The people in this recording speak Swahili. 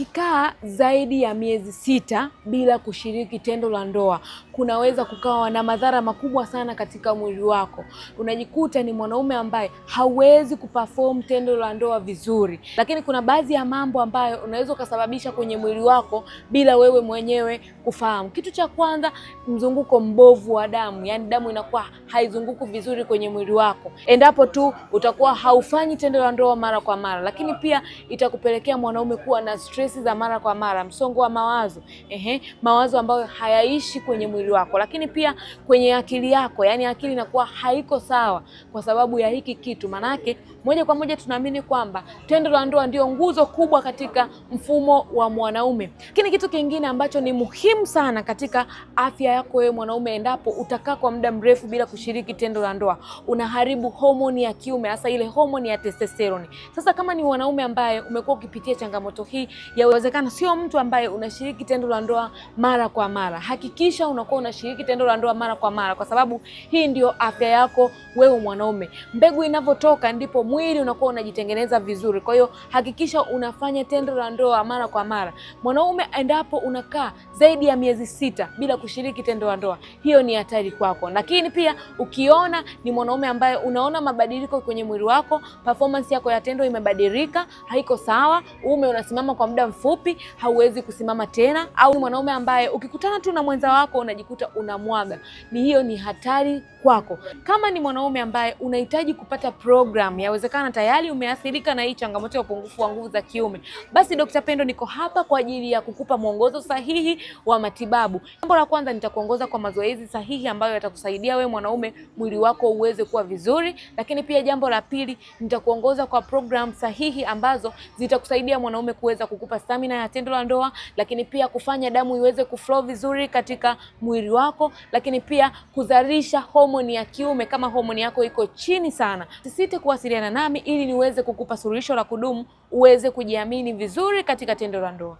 Ukikaa zaidi ya miezi 6 bila kushiriki tendo la ndoa, kunaweza kukawa na madhara makubwa sana katika mwili wako. Unajikuta ni mwanaume ambaye hawezi kuperform tendo la ndoa vizuri. Lakini kuna baadhi ya mambo ambayo unaweza kusababisha kwenye mwili wako bila wewe mwenyewe kufahamu. Kitu cha kwanza, mzunguko mbovu wa damu, yaani damu inakuwa haizunguki vizuri kwenye mwili wako. Endapo tu utakuwa haufanyi tendo la ndoa mara kwa mara, lakini pia itakupelekea mwanaume kuwa na stress za mara kwa mara, msongo wa mawazo, mawazo ambayo hayaishi kwenye mwili wako, lakini pia kwenye akili yako, yani akili inakuwa haiko sawa kwa sababu ya hiki kitu. Manake moja kwa moja tunaamini kwamba tendo la ndoa ndio nguzo kubwa katika mfumo wa mwanaume. Lakini kitu kingine ambacho ni muhimu sana katika afya yako wewe mwanaume, endapo utakaa kwa muda mrefu bila kushiriki tendo la ndoa, unaharibu homoni ya kiume, hasa ile homoni ya testosterone. Sasa kama ni mwanaume ambaye umekuwa ukipitia changamoto hii, yawezekana sio mtu ambaye unashiriki tendo la ndoa mara kwa mara, hakikisha unakuwa unashiriki tendo la ndoa mara kwa mara, kwa sababu hii ndio afya yako wewe mwanaume. Mbegu inavyotoka ndipo mwili unakuwa unajitengeneza vizuri. Kwa hiyo hakikisha unafanya tendo la ndoa mara kwa mara. Mwanaume, endapo unakaa zaidi ya miezi 6 bila kushiriki tendo la ndoa, hiyo ni hatari kwako. Lakini pia ukiona ni mwanaume ambaye unaona mabadiliko kwenye mwili wako, performance yako ya tendo imebadilika, haiko sawa, uume unasimama kwa muda mfupi, hauwezi kusimama tena, au mwanaume ambaye ukikutana tu na mwenza wako unajikuta unamwaga, hiyo ni hatari kwako. Kama ni mwanaume ambaye unahitaji kupata program, yawezekana tayari umeathirika na hii changamoto ya upungufu wa nguvu za kiume, basi Dr. Pendo niko hapa kwa ajili ya kukupa mwongozo sahihi wa matibabu. Jambo la kwanza, nitakuongoza kwa mazoezi sahihi ambayo yatakusaidia wewe mwanaume mwili wako uweze kuwa vizuri. Lakini pia jambo la pili, nitakuongoza kwa program sahihi ambazo zitakusaidia mwanaume kuweza kukupa stamina ya tendo la ndoa, lakini pia kufanya damu iweze kuflow vizuri katika mwili wako, lakini pia kuzalisha homoni ya kiume kama homoni yako iko chini sana. Usisite kuwasiliana nami ili niweze kukupa suluhisho la kudumu, uweze kujiamini vizuri katika tendo la ndoa.